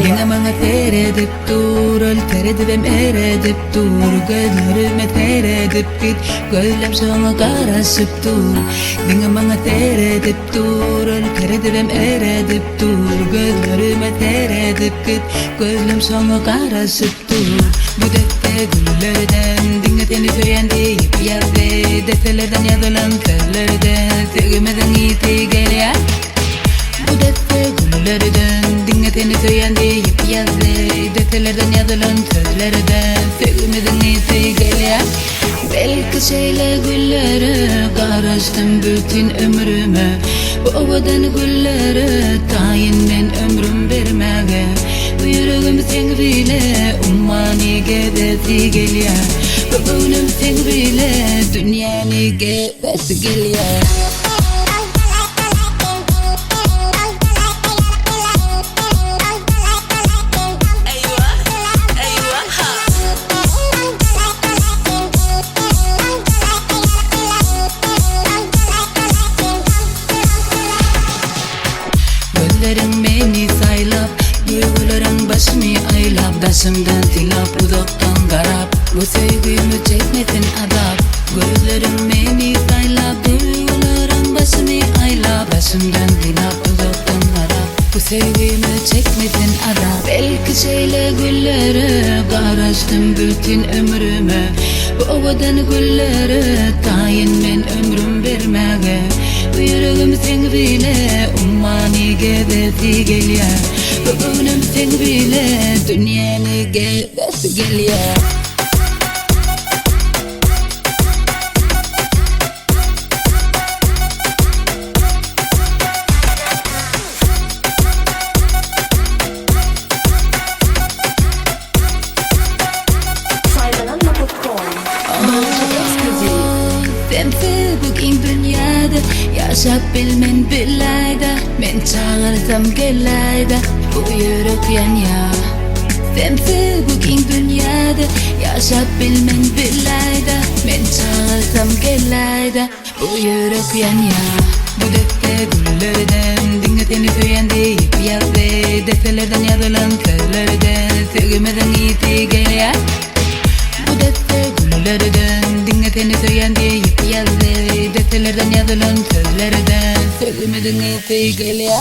Dengan mga teredip turul teredip eredip tur gözlerime teredip git gözlem sana karasıp dur. Dengan mga teredip turul teredip eredip tur gözlerime teredip git gözlem sana karasıp dur. Bu defte güllerden dinleteni söylendi yapıyavde deftelerden yazılan sözlerden sevmeden iyisi geliyor. Bu defte güllerden dinleteni söylendi yapıyavde deftelerden yazılan sözlerden sevmeden iyisi geliyor. Belki şeyle güllere karıştım bütün ömrüme. Bu ovadan güllere tayinmen ömrüm vermege. Bu yüreğim sen bile ummani gebesi geliyor. Bu gönlüm sen bile dünyanı gebesi geliyor. Gözlerin beni saylap, duyguların başımı aylap, başımdan tilap, uzaktan garap, bu sevgimi çekmesin adap. Gözlerin beni saylap, duyguların başımı aylap, başımdan tilap, uzaktan garap, bu sevgimi çekmesin adap. Belki şeyle güllere karıştım bütün ömrüme. Bu ovadan güllere tayinmen ömrüm vermege. Bu yüreğim sen bile ummani gebesi geliyor. Bu gönlüm sen bile dünyanı gebesi geliyor. Sensiz bugün dünyada yaşap bilmen bilayda. Men çağırsam gelayda bu yürek yanya. Sensiz bugün dünyada yaşap bilmen bilayda. Men çağırsam gelayda bu yürek yanya. Bu defte güllerden dinleteni söylendi yapıyavde deftelerden yazılan sözlerden sevmeden iyisi geliyor. Bu defte güllerden dinleteni söylendi yapıyavde deftelerden yazılan sözlerden sevmeden iyisi geliyor.